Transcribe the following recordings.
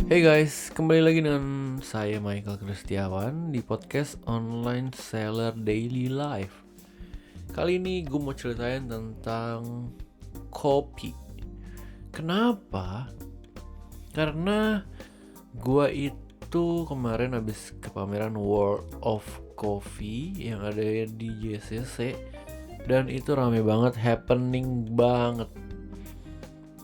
Hey guys, kembali lagi dengan saya Michael Kristiawan di podcast Online Seller Daily Life. Kali ini gue mau ceritain tentang kopi. Kenapa? Karena gue itu kemarin habis ke pameran World of Coffee yang ada di JCC. Dan itu rame banget, happening banget.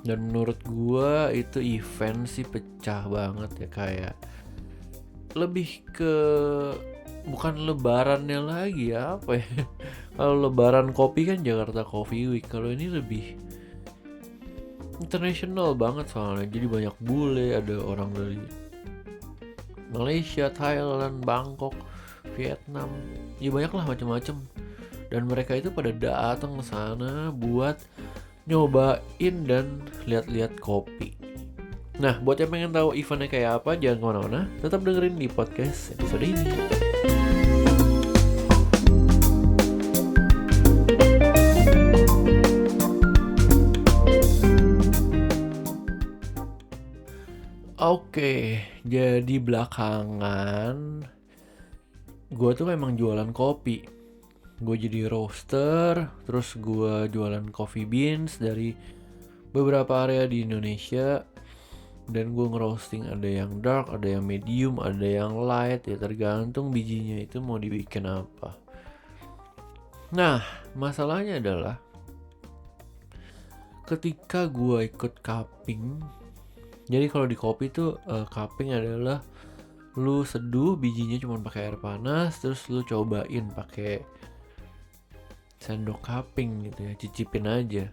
Dan menurut gue itu event sih pecah banget ya, kayak lebih ke bukan lebarannya lagi ya, apa ya. Kalau lebaran kopi kan Jakarta Coffee Week, kalau ini lebih international banget soalnya. Jadi banyak bule, ada orang dari Malaysia, Thailand, Bangkok, Vietnam, ya banyak lah macam-macam. Dan mereka itu pada datang ke sana buat nyobain dan lihat-lihat kopi. Nah, buat yang pengen tahu eventnya kayak apa, jangan kemana-mana, tetap dengerin di podcast episode ini. Oke, jadi belakangan gue tuh emang jualan kopi. Gue jadi roaster, terus gue jualan coffee beans dari beberapa area di Indonesia. Dan gue ngerosting, ada yang dark, ada yang medium, ada yang light, ya tergantung bijinya itu mau dibikin apa. Nah, masalahnya adalah ketika gue ikut cupping. Jadi kalau di kopi tuh cupping adalah lu seduh bijinya cuma pakai air panas, terus lu cobain pakai sendok cupping gitu ya, cicipin aja.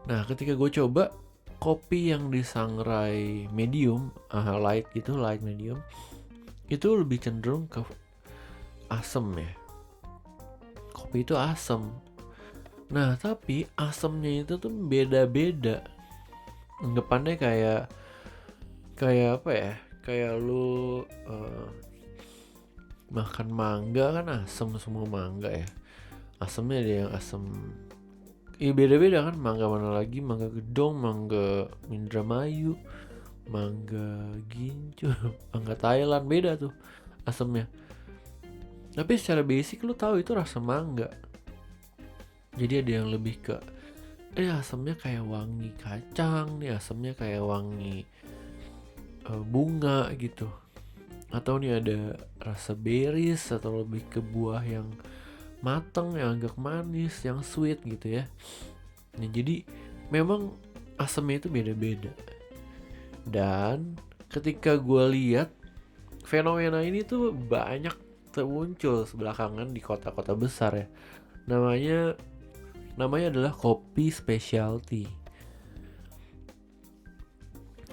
Nah, ketika gue coba kopi yang disangrai medium, light gitu, light medium, itu lebih cenderung ke asem ya. Kopi itu asem. Nah, tapi asemnya itu tuh beda-beda. Anggapannya kayak apa ya? Kayak lu makan mangga kan asem semua mangga ya. Asemnya ada yang asem, iya beda-beda kan. Mangga mana lagi, mangga gedong, mangga Indramayu, mangga gincu, mangga Thailand, beda tuh asemnya. Tapi secara basic lu tahu itu rasa mangga. Jadi ada yang lebih ke asemnya kayak wangi kacang, nih asemnya kayak wangi bunga gitu. Atau nih ada rasa berries, atau lebih ke buah yang mateng, yang agak manis, yang sweet gitu ya. Nah, jadi memang asemnya itu beda-beda. Dan ketika gue lihat fenomena ini tuh banyak muncul belakangan di kota-kota besar ya. Namanya adalah kopi specialty.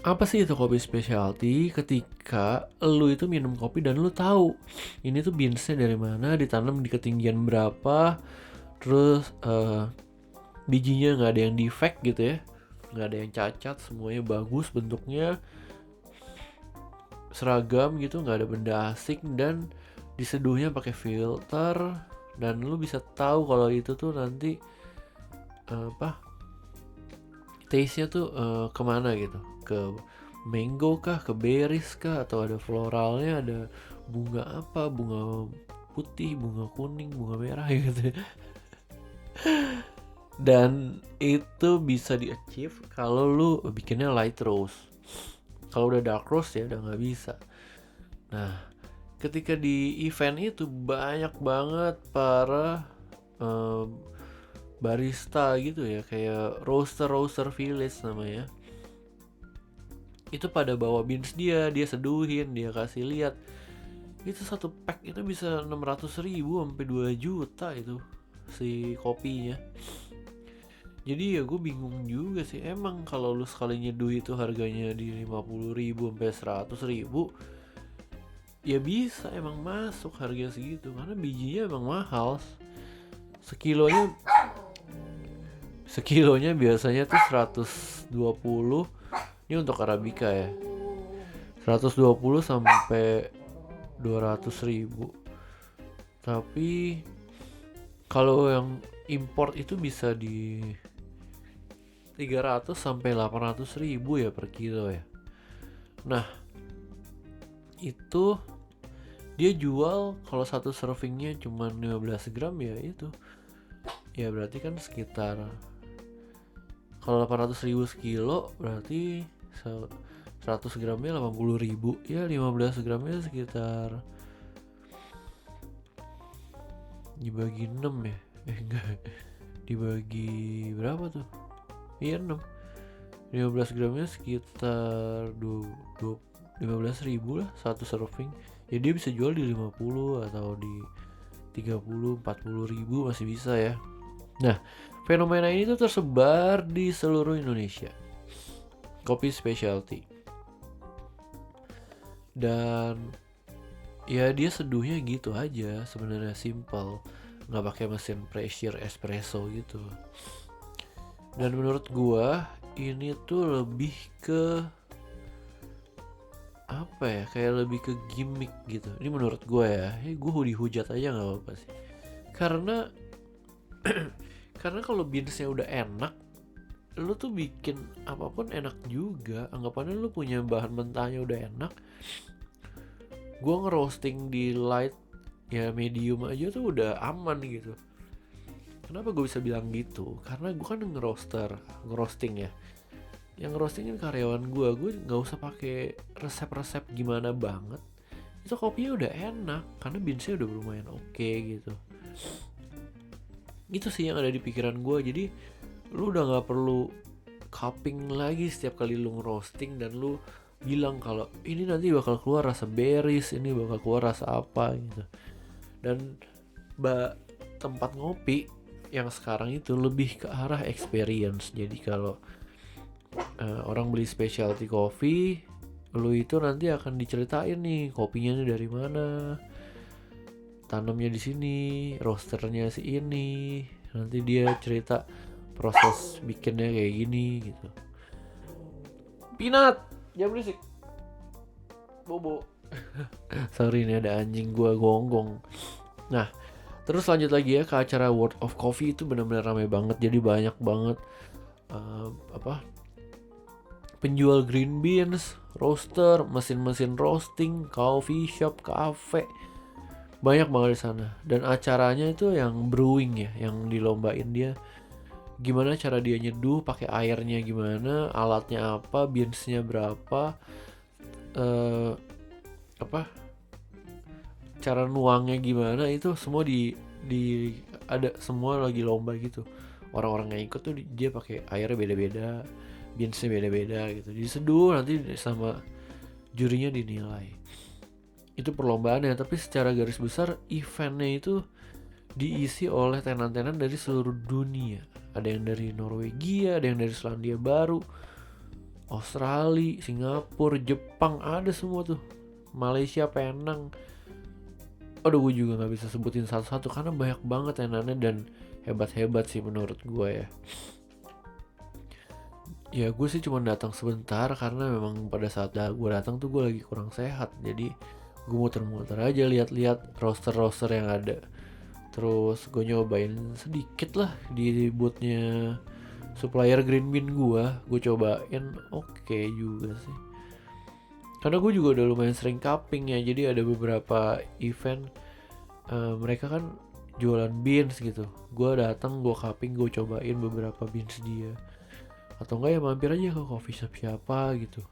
Apa sih itu kopi specialty? Ketika lu itu minum kopi dan lu tahu ini tuh beansnya dari mana, ditanam di ketinggian berapa, terus bijinya nggak ada yang defect gitu ya, nggak ada yang cacat, semuanya bagus bentuknya, seragam gitu, nggak ada benda asing, dan diseduhnya pakai filter. Dan lu bisa tahu kalau itu tuh nanti taste-nya tuh kemana gitu, ke mango kah, ke berries kah, atau ada floralnya, ada bunga apa, bunga putih, bunga kuning, bunga merah gitu. Dan itu bisa di-achieve kalau lu bikinnya light roast. Kalau udah dark roast ya udah nggak bisa. Nah, ketika di event itu banyak banget para barista gitu ya, kayak roaster village namanya. Itu pada bawa beans dia seduhin, dia kasih lihat. Itu satu pack itu bisa 600.000 sampai 2 juta itu si kopinya. Jadi ya gue bingung juga sih, emang kalau lu sekali nyeduh itu harganya di 50.000 sampai 100.000, ya bisa emang masuk harga segitu karena bijinya emang mahal. Sekilonya biasanya tuh 120. Ini untuk Arabica ya, 120 sampai 200.000. Tapi kalau yang import itu bisa di 300 sampai 800.000 ya per kilo ya. Nah, itu dia jual kalau satu servingnya cuma 15 gram ya itu. Ya berarti kan sekitar, kalau 800.000 sekilo berarti 100 gramnya 80.000. Ya 15 gramnya sekitar dibagi 6 ya. Enggak. Dibagi berapa tuh? Iya 6. 15 gramnya sekitar 15.000 lah satu serving. Ya dia bisa jual di 50 atau di 30-40 ribu masih bisa ya. Nah, fenomena ini tuh tersebar di seluruh Indonesia, kopi specialty. Dan ya dia seduhnya gitu aja, sebenarnya simple, nggak pakai mesin pressure espresso gitu. Dan menurut gua ini tuh lebih ke apa ya, kayak lebih ke gimmick gitu. Ini menurut gue ya, gue dihujat aja nggak apa-apa sih. Karena karena kalau beansnya udah enak, lu tuh bikin apapun enak juga. Anggapannya lu punya bahan mentahnya udah enak. Gue ngerosting di light ya medium aja tuh udah aman gitu. Kenapa gue bisa bilang gitu? Karena gue kan ngerosting ya. Yang ngerostingin karyawan gue nggak usah pakai resep-resep gimana banget, itu kopinya udah enak karena beansnya udah lumayan oke gitu. Itu sih yang ada di pikiran gue. Jadi lu udah nggak perlu cupping lagi setiap kali lu ngerosting dan lu bilang kalau ini nanti bakal keluar rasa berries, ini bakal keluar rasa apa gitu. Dan tempat ngopi yang sekarang itu lebih ke arah experience. Jadi kalau orang beli specialty coffee, lu itu nanti akan diceritain nih kopinya nih dari mana, tanamnya di sini, roasternya si ini, nanti dia cerita proses bikinnya kayak gini gitu. Pinat, jangan berisik, bobo. Sorry nih ada anjing gua gonggong. Nah, terus lanjut lagi ya ke acara World of Coffee. Itu benar-benar ramai banget, jadi banyak banget penjual green beans, roaster, mesin-mesin roasting, coffee shop, cafe, banyak banget di sana. Dan acaranya itu yang brewing ya, yang dilombain dia gimana cara dia nyeduh, pakai airnya gimana, alatnya apa, beansnya berapa, cara nuangnya gimana, itu semua di ada semua lagi lomba gitu. Orang-orang yang ikut tuh dia pakai airnya beda-beda, beansnya beda-beda gitu, diseduh nanti sama jurinya dinilai. Itu perlombaannya, tapi secara garis besar eventnya itu diisi oleh tenan-tenan dari seluruh dunia. Ada yang dari Norwegia, ada yang dari Selandia Baru, Australia, Singapura, Jepang, ada semua tuh. Malaysia, Penang. Aduh, gue juga gak bisa sebutin satu-satu karena banyak banget tenannya dan hebat-hebat sih menurut gue ya. Ya gue sih cuma datang sebentar karena memang pada saat gue datang tuh gue lagi kurang sehat. Jadi gue muter-muter aja lihat-lihat roster-roster yang ada. Terus gue nyobain sedikit lah di bootnya supplier green bean gue cobain, oke juga sih. Karena gue juga udah lumayan sering cupping ya, jadi ada beberapa event mereka kan jualan beans gitu. Gue datang, gue cupping, gue cobain beberapa beans dia. Atau enggak ya mampir aja ke coffee shop siapa gitu.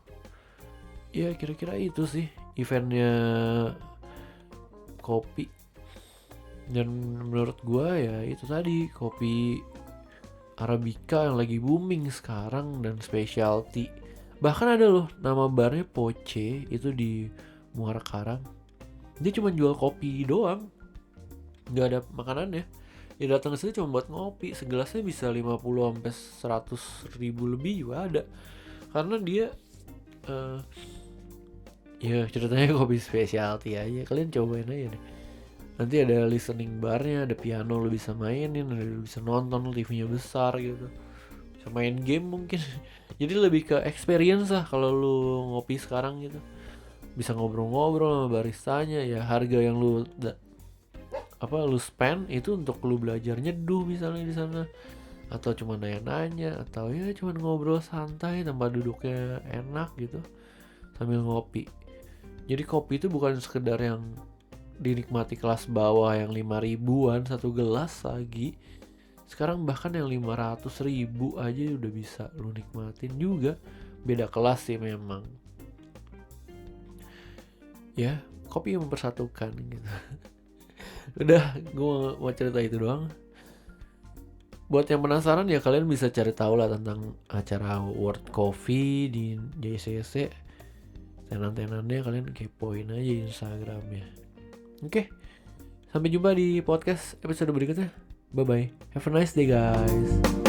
Ya kira-kira itu sih eventnya kopi. Dan menurut gue ya itu tadi, kopi Arabica yang lagi booming sekarang dan specialty. Bahkan ada loh nama barnya Poche, itu di Muara Karang. Dia cuma jual kopi doang, nggak ada makanannya. Ya datang ke sini cuma buat ngopi, segelasnya bisa 50-100 ribu lebih juga ada. Karena dia ya ceritanya kopi specialty aja, kalian cobain aja deh. Nanti ada listening barnya, ada piano lo bisa mainin, lo bisa nonton, TV-nya besar gitu, bisa main game mungkin. Jadi lebih ke experience lah kalau lu ngopi sekarang gitu. Bisa ngobrol-ngobrol sama baristanya, ya harga yang lu spend itu untuk lu belajar nyeduh misalnya di sana, atau cuma nanya-nanya, atau ya cuma ngobrol santai tempat duduknya enak gitu sambil ngopi. Jadi kopi itu bukan sekedar yang dinikmati kelas bawah yang 5 ribuan satu gelas lagi. Sekarang bahkan yang 500 ribu aja udah bisa lu nikmatin juga. Beda kelas sih memang. Ya, kopi yang mempersatukan gitu. Udah, gue mau cerita itu doang. Buat yang penasaran ya kalian bisa cari tahu lah tentang acara World Coffee di JCC. Tenan-tenannya kalian kepoin aja Instagramnya. Oke, sampai jumpa di podcast episode berikutnya. Bye bye. Have a nice day guys.